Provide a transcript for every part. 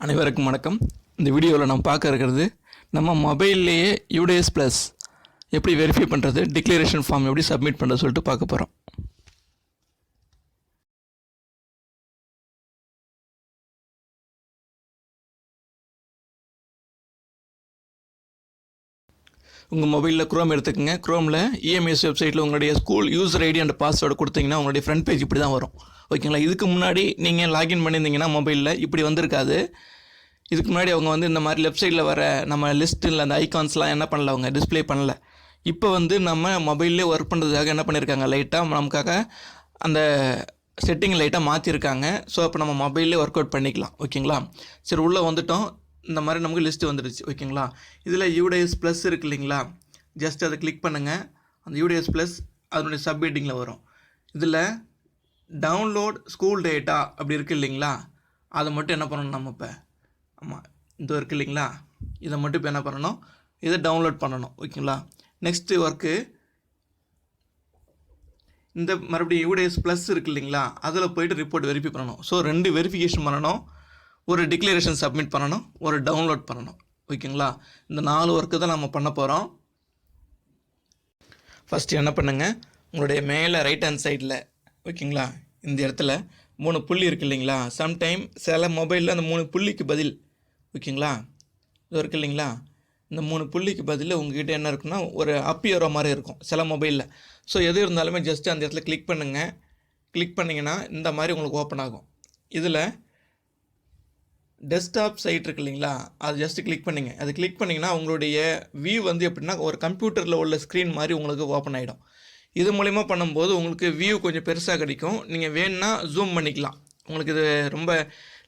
அனைவருக்கும் வணக்கம். இந்த வீடியோவில் நம்ம பார்க்க இருக்கிறது நம்ம மொபைல்லையே யூடிஎஸ் ப்ளஸ் எப்படி வெரிஃபை பண்ணுறது, டிக்ளரேஷன் ஃபார்ம் எப்படி சப்மிட் பண்ணுறது சொல்லிட்டு பார்க்க போகிறோம். உங்கள் மொபைலில் குரோம் எடுத்துக்கோங்க. குரோமில் இஎம்எஸ் வெப்சைட்டில் உங்களுடைய school user ID and password கொடுத்தீங்கன்னா உங்களுடைய ஃப்ரண்ட் பேஜ் இப்படி தான் வரும். ஓகேங்களா? இதுக்கு முன்னாடி நீங்கள் லாகின் பண்ணியிருந்தீங்கன்னா மொபைலில் இப்படி வந்திருக்காது. இதுக்கு முன்னாடி அவங்க இந்த மாதிரி லெஃப்ட் சைடில் வர நம்ம லிஸ்ட்டில் அந்த ஐகான்ஸ்லாம் என்ன பண்ணல, அவங்க டிஸ்பிளே பண்ணல. இப்போ நம்ம மொபைல்லே ஒர்க் பண்ணுறதுக்காக என்ன பண்ணியிருக்காங்க, லைட்டாக நமக்காக அந்த செட்டிங் லைட்டாக மாற்றிருக்காங்க. ஸோ அப்போ நம்ம மொபைல்லே ஒர்க் அவுட் பண்ணிக்கலாம். ஓகேங்களா? சரி, உள்ளே வந்துட்டோம். இந்த மாதிரி நமக்கு லிஸ்ட்டு வந்துடுச்சு. ஓகேங்களா? இதில் யூடிஎஸ் ப்ளஸ் இருக்குது இல்லைங்களா, ஜஸ்ட் அதை கிளிக் பண்ணுங்கள். அந்த யூடிஎஸ் ப்ளஸ் அதனுடைய சப் ஹெட்டிங்கில் வரும். இதில் டவுன்லோட் ஸ்கூல் டேட்டா அப்படி இருக்குது இல்லைங்களா, அதை மட்டும் என்ன பண்ணணும் நம்ம இப்போ, ஆமாம் இது இருக்குது இல்லைங்களா, இதை மட்டும் இப்போ என்ன பண்ணணும், இதை டவுன்லோட் பண்ணணும். ஓகேங்களா? நெக்ஸ்ட்டு ஒர்க்கு இந்த மறுபடியும் யூடிஎஸ் ப்ளஸ் இருக்குது இல்லைங்களா, அதில் போய்ட்டு ரிப்போர்ட் வெரிஃபை பண்ணணும். ஸோ 2 வெரிஃபிகேஷன் பண்ணணும், ஒரு டிக்ளரேஷன் சப்மிட் பண்ணணும், ஒரு டவுன்லோட் பண்ணணும். ஓகேங்களா? இந்த 4 ஒர்க்கு தான் நம்ம பண்ண போகிறோம். ஃபஸ்ட்டு என்ன பண்ணுங்கள், உங்களுடைய மேலே ரைட் ஹேண்ட் சைடில் ஓகேங்களா, இந்த இடத்துல 3 புள்ளி இருக்குது இல்லைங்களா, சம்டைம் சில மொபைலில் அந்த 3 புள்ளிக்கு பதில், ஓகேங்களா, இது இருக்குது இல்லைங்களா, இந்த 3 புள்ளிக்கு பதில் உங்கள்கிட்ட என்ன இருக்குன்னா ஒரு அப்பியரோ மாதிரி இருக்கும் சில மொபைலில். ஸோ எது இருந்தாலுமே ஜஸ்ட்டு அந்த இடத்துல கிளிக் பண்ணுங்கள். கிளிக் பண்ணிங்கன்னா இந்த மாதிரி உங்களுக்கு ஓப்பன் ஆகும். இதில் டெஸ்க்டாப் சைட் இருக்குது இல்லைங்களா, அது ஜஸ்ட்டு கிளிக் பண்ணிங்க. அது கிளிக் பண்ணிங்கன்னா உங்களுடைய வியூ எப்படின்னா ஒரு கம்ப்யூட்டரில் உள்ள ஸ்க்ரீன் மாதிரி உங்களுக்கு ஓப்பன் ஆகிடும். இது மூலிமா பண்ணும்போது உங்களுக்கு வியூ கொஞ்சம் பெருசாக கிடைக்கும். நீங்கள் வேணுன்னா ஜூம் பண்ணிக்கலாம். உங்களுக்கு இது ரொம்ப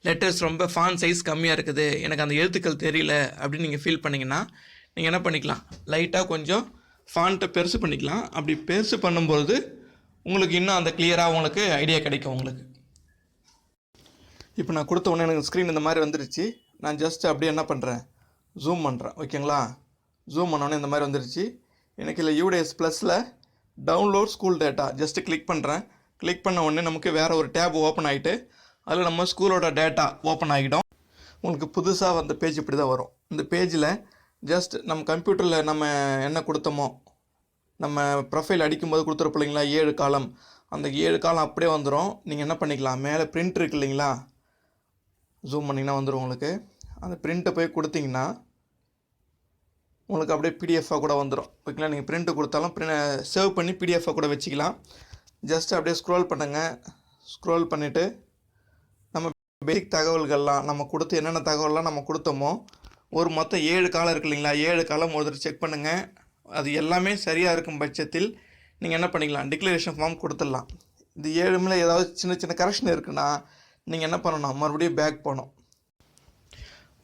லெட்டர்ஸ் ரொம்ப ஃபாண்ட் சைஸ் கம்மியாக இருக்குது, எனக்கு அந்த எழுத்துக்கள் தெரியல அப்படின்னு நீங்கள் ஃபீல் பண்ணிங்கன்னா நீங்கள் என்ன பண்ணிக்கலாம், லைட்டாக கொஞ்சம் ஃபாண்ட்டை பெருசு பண்ணிக்கலாம். அப்படி பெருசு பண்ணும்போது உங்களுக்கு இன்னும் அந்த கிளியராக உங்களுக்கு ஐடியா கிடைக்கும் உங்களுக்கு. இப்போ நான் கொடுத்த உடனே எனக்கு ஸ்க்ரீன் இந்த மாதிரி வந்துருச்சு. நான் ஜஸ்ட் அப்படியே என்ன பண்ணுறேன், ஜூம் பண்ணுறேன். ஓகேங்களா? ஜூம் பண்ணோடனே இந்த மாதிரி வந்துருச்சு. எனக்கு இல்லை யூடிஎஸ் ப்ளஸில் download school data just click பண்ணுறேன். கிளிக் பண்ண உடனே நமக்கு வேறு ஒரு டேப் ஓப்பன் ஆகிட்டு அதில் நம்ம ஸ்கூலோட டேட்டா ஓப்பன் ஆகிடும். உங்களுக்கு புதுசாக வந்த பேஜ் இப்படி தான் வரும். இந்த பேஜில் ஜஸ்ட் நம்ம கம்ப்யூட்டரில் நம்ம என்ன கொடுத்தோமோ, நம்ம ப்ரொஃபைல் அடிக்கும்போது கொடுத்துருப்போம் இல்லைங்களா 7 காலம், அந்த 7 காலம் அப்படியே வந்துடும். நீங்கள் என்ன பண்ணிக்கலாம், மேலே பிரிண்ட் இருக்குது இல்லைங்களா, ஜூம் பண்ணிங்கன்னா வந்துடும் உங்களுக்கு. அந்த பிரிண்ட்டை போய் கொடுத்தீங்கன்னா உங்களுக்கு அப்படியே பிடிஎஃபாக கூட வந்துடும். ஓகேங்களா? நீங்கள் பிரிண்ட்டு கொடுத்தாலும் சேவ் பண்ணி பிடிஎஃபாக கூட வச்சுக்கலாம். ஜஸ்ட் அப்படியே ஸ்க்ரோல் பண்ணுங்கள். ஸ்க்ரோல் பண்ணிவிட்டு நம்ம பேசிக் தகவல்கள்லாம் நம்ம கொடுத்து என்னென்ன தகவல்லாம் நம்ம கொடுத்தோமோ ஒரு மொத்தம் 7 காலம் இருக்குது இல்லைங்களா, 7 காலம் ஒரு தடவை செக் பண்ணுங்கள். அது எல்லாமே சரியாக இருக்கும் பட்சத்தில் நீங்கள் என்ன பண்ணிக்கலாம், டிக்ளரேஷன் ஃபார்ம் கொடுத்துடலாம். இந்த 7 ஏதாவது சின்ன சின்ன கரெக்ஷன் இருக்குன்னா நீங்கள் என்ன பண்ணணும், மறுபடியும் பேக் போகணும்.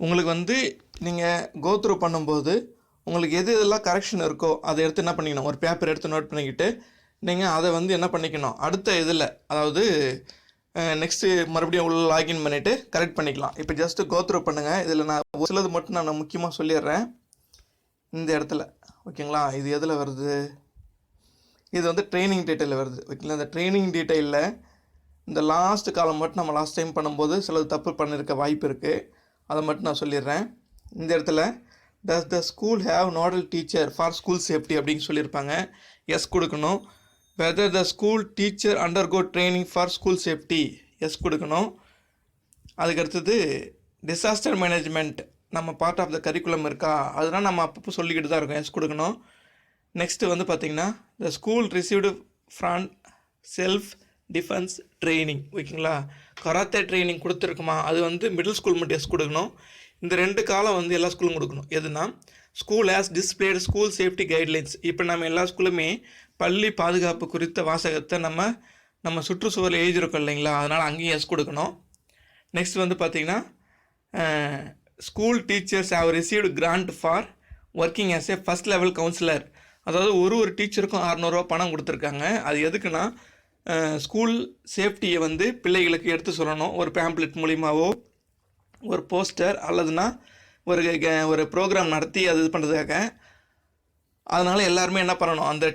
உங்களுக்கு நீங்கள் கோத்ரூ பண்ணும்போது உங்களுக்கு எது எதெல்லாம் கரெக்ஷன் இருக்கோ அதை எடுத்து என்ன பண்ணிக்கணும், ஒரு பேப்பர் எடுத்து நோட் பண்ணிக்கிட்டு நீங்கள் அதை என்ன பண்ணிக்கணும், அடுத்த இதில் அதாவது நெக்ஸ்ட்டு மறுபடியும் உள்ள லாகின் பண்ணிவிட்டு கரெக்ட் பண்ணிக்கலாம். இப்போ ஜஸ்ட்டு கோத்ரூ பண்ணுங்கள். இதில் நான் ஒரு சிலது மட்டும் நான் முக்கியமாக சொல்லிடுறேன். இந்த இடத்துல ஓகேங்களா, இது எதில் வருது, இது ட்ரைனிங் டீட்டெயில் வருது. ஓகேங்களா? இந்த ட்ரைனிங் டீட்டெயிலில் இந்த லாஸ்ட் காலம் மட்டும் நம்ம லாஸ்ட் டைம் பண்ணும்போது சிலது தப்பு பண்ணியிருக்க வாய்ப்பு இருக்குது. அதை மட்டும் நான் சொல்லிடுறேன். இந்த இடத்துல does the school have nodal teacher for school safety அப்படின்னு சொல்லியிருப்பாங்க. எஸ் கொடுக்கணும். Whether the school teacher undergo training for school safety, yes கொடுக்கணும். அதுக்கடுத்தது டிசாஸ்டர் மேனேஜ்மெண்ட் நம்ம பார்ட் ஆஃப் த கரிக்குலம் இருக்கா, அதெல்லாம் நம்ம அப்பப்போ சொல்லிக்கிட்டு தான் இருக்கோம், எஸ் கொடுக்கணும். நெக்ஸ்ட்டு பார்த்திங்கன்னா the school received prawn self defence training, ஓகேங்களா, கராத்தே ட்ரைனிங் கொடுத்துருக்குமா, அது மிடில் ஸ்கூல் மட்டும் எஸ் கொடுக்கணும். இந்த 2 காலம் எல்லா ஸ்கூலும் கொடுக்கணும். எதுனா school has displayed school safety guidelines. இப்போ நம்ம எல்லா ஸ்கூலுமே பள்ளி பாதுகாப்பு குறித்த வாசகத்தை நம்ம சுற்றுச்சூழல் எழுதியிருக்கோம் இல்லைங்களா, அதனால் அங்கேயும் எஸ் கொடுக்கணும். நெக்ஸ்ட் பார்த்திங்கன்னா school teachers have received grand for working as a first level councillor. அதாவது ஒரு டீச்சருக்கும் 600 ரூபா பணம் கொடுத்துருக்காங்க. அது எதுக்குன்னா ஸ்கூல் சேஃப்டியை பிள்ளைகளுக்கு எடுத்து சொல்லணும். ஒரு பேம்ப்ளெட் மூலிமாவோ ஒரு போஸ்டர் அல்லதுன்னா ஒரு ப்ரோக்ராம் நடத்தி அது இது பண்ணுறதுக்காக. அதனால் எல்லாருமே என்ன பண்ணணும், அந்த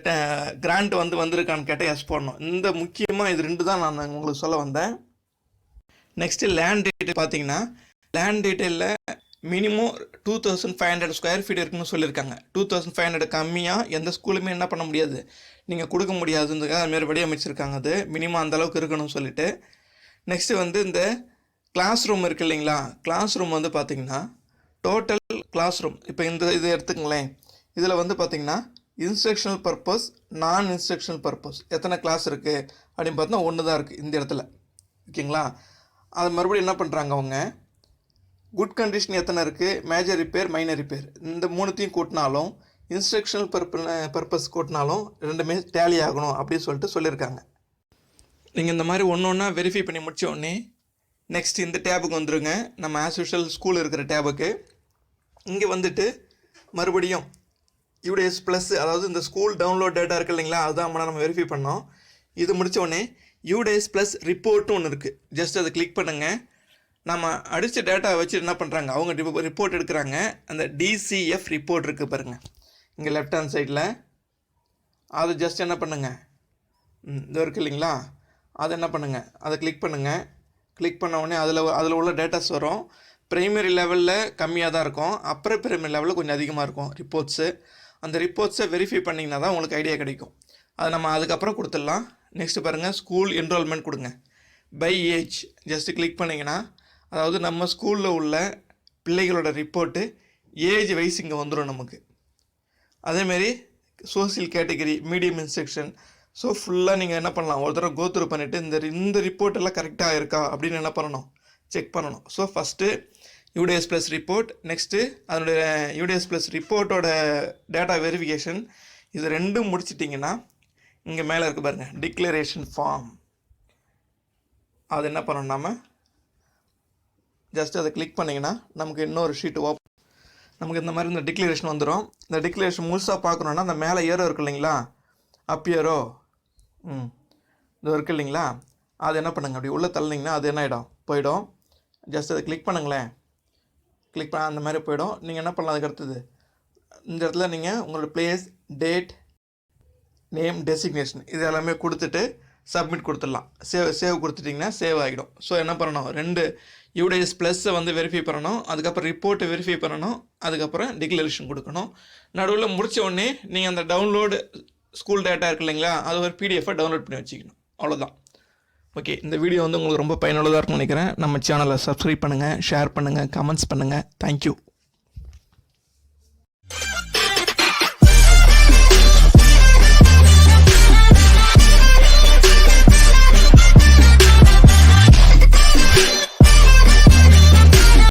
கிராண்ட் வந்திருக்கான்னு கேட்டால் எஸ் போடணும். இந்த முக்கியமாக இது 2 தான் நான் உங்களுக்கு சொல்ல வந்தேன். நெக்ஸ்ட்டு லேண்ட் டீட்டெயில் பார்த்தீங்கன்னா லேண்ட் டீட்டெயிலில் மினிமம் 2500 ஸ்கொயர் ஃபீட் இருக்குன்னு சொல்லியிருக்காங்க. 2500 கம்மியாக எந்த ஸ்கூலுமே என்ன பண்ண முடியாது, நீங்கள் கொடுக்க முடியாதுன்றதுக்காக அதுமாரி வடிவமைச்சிருக்காங்க. அது மினிமம் அந்தளவுக்கு இருக்கணும்னு சொல்லிட்டு. நெக்ஸ்ட்டு வந்து இந்த கிளாஸ் ரூம் இருக்குது இல்லைங்களா, கிளாஸ் ரூம் வந்து பார்த்திங்கன்னா டோட்டல் கிளாஸ் ரூம் இப்போ இது எடுத்துக்கங்களேன். இதில் வந்து பார்த்திங்கன்னா இன்ஸ்ட்ரக்ஷனல் பர்பஸ், நான் இன்ஸ்ட்ரக்ஷனல் பர்பஸ் எத்தனை கிளாஸ் இருக்குது அப்படின்னு பார்த்தா 1 தான் இருக்குது இந்த இடத்துல. ஓகேங்களா, அது மறுபடியும் என்ன பண்ணுறாங்க அவங்க, குட் கண்டிஷன் எத்தனை இருக்குது, மேஜர் ரிப்பேர், மைனர் ரிப்பேர், இந்த 3த்தையும் கூட்டினாலும் இன்ஸ்ட்ரக்ஷனல் பர்பஸ் கூட்டினாலும் ரெண்டுமே டேலி ஆகணும் அப்படின்னு சொல்லிட்டு சொல்லியிருக்காங்க. நீங்கள் இந்த மாதிரி ஒன்று ஒன்றா வெரிஃபை பண்ணி முடித்த உடனே நெக்ஸ்ட் இந்த டேபுக்கு வந்துடுங்க. நம்ம ஆஸ் யூஷுவல் ஸ்கூல் இருக்கிற டேபுக்கு இங்கே வந்துட்டு மறுபடியும் யூடிஎஸ் ப்ளஸ், அதாவது இந்த ஸ்கூல் டவுன்லோட் டேட்டா இருக்குது இல்லைங்களா, அதுதான் நம்ம வெரிஃபை பண்ணோம். இது முடித்த உடனே யூடிஎஸ் ப்ளஸ் ரிப்போர்ட்னு ஒன்று இருக்குது. ஜஸ்ட் அதை கிளிக் பண்ணுங்கள். நம்ம அடித்த டேட்டா வச்சு என்ன பண்ணுறாங்க, அவங்க ரிப்போர்ட் எடுக்கிறாங்க. அந்த டிசிஎஃப் ரிப்போர்ட் இருக்குது பாருங்கள் இங்கே லெஃப்ட் ஹேண்ட் சைடில். அது ஜஸ்ட் என்ன பண்ணுங்கள், இது இருக்குது இல்லைங்களா, அதை என்ன பண்ணுங்கள், அதை கிளிக் பண்ணுங்கள். கிளிக் பண்ண உடனே அதில் உள்ள டேட்டாஸ் வரும். ப்ரைமரி லெவலில் கம்மியாக தான் இருக்கும், அப்பர் ப்ரைமரி லெவலில் கொஞ்சம் அதிகமாக இருக்கும் ரிப்போர்ட்ஸு. அந்த ரிப்போர்ட்ஸை வெரிஃபை பண்ணிங்கன்னா தான் உங்களுக்கு ஐடியா கிடைக்கும். அதை நம்ம அதுக்கப்புறம் கொடுத்துடலாம். நெக்ஸ்ட்டு பாருங்கள், ஸ்கூல் என்ரோல்மெண்ட் கொடுங்க. பை ஏஜ் ஜஸ்ட்டு கிளிக் பண்ணிங்கன்னா, அதாவது நம்ம ஸ்கூலில் உள்ள பிள்ளைகளோட ரிப்போர்ட்டு ஏஜ் வைஸ் இங்கே வந்துடும் நமக்கு. அதேமாரி social category, medium instruction, so ஃபுல்லாக நீங்கள் என்ன பண்ணலாம், ஒரு தடவை கோத்ரூ பண்ணிவிட்டு இந்த ரிப்போர்ட் எல்லாம் கரெக்டாக இருக்கா அப்படின்னு என்ன பண்ணணும், செக் பண்ணணும். So first UDS plus report, next அதனுடைய யூடிஎஸ் ப்ளஸ் ரிப்போர்ட்டோட டேட்டா வெரிஃபிகேஷன், இது ரெண்டும் முடிச்சிட்டிங்கன்னா இங்கே மேலே இருக்குது பாருங்கள் டிக்ளரேஷன் ஃபார்ம். அது என்ன பண்ணணும், நம்ம ஜஸ்ட் அதை கிளிக் பண்ணிங்கன்னா நமக்கு இன்னொரு ஷீட்டு நமக்கு இந்த மாதிரி இந்த டிக்ளரேஷன் வந்துடும். இந்த டிக்ளரேஷன் முழுசாக பார்க்கணுன்னா அந்த மேலே ஏரோ இருக்குது இல்லைங்களா, அப் ஏரோ இது இருக்குது இல்லைங்களா, அது என்ன பண்ணுங்க, அப்படி உள்ளே தள்ளினீங்கன்னா அது என்ன ஆகிடும், போயிடும். ஜஸ்ட் அதை கிளிக் பண்ணுங்களேன். கிளிக் பண்ண அந்த மாதிரி போயிடும். நீங்கள் என்ன பண்ணலாம், அதுக்கு அடுத்தது இந்த இடத்துல நீங்கள் உங்களோட பிளேஸ், டேட், நேம், டெசிக்னேஷன் இது எல்லாமே கொடுத்துட்டு சப்மிட் கொடுத்துடலாம். சேவ் கொடுத்துட்டிங்கன்னா சேவ் ஆகிடும். ஸோ என்ன பண்ணணும், 2 யூடிஎஸ் ப்ளஸ்ஸை வந்து வெரிஃபை பண்ணணும், அதுக்கப்புறம் ரிப்போர்ட்டை வெரிஃபை பண்ணணும், அதுக்கப்புறம் டிக்ளரேஷன் கொடுக்கணும். நடுவில் முடித்த உடனே நீங்கள் அந்த டவுன்லோடு ஸ்கூல் டேட்டா இருக்குது இல்லைங்களா, அது ஒரு பிடிஎஃபை டவுன்லோட் பண்ணி வச்சுக்கணும். அவ்வளோதான். ஓகே, இந்த வீடியோ வந்து உங்களுக்கு ரொம்ப பயனுள்ளதாக இருக்கும்னு நினைக்கிறேன். நம்ம சேனலை சப்ஸ்கிரைப் பண்ணுங்கள், ஷேர் பண்ணுங்கள், கமெண்ட்ஸ் பண்ணுங்கள். தேங்க்யூ.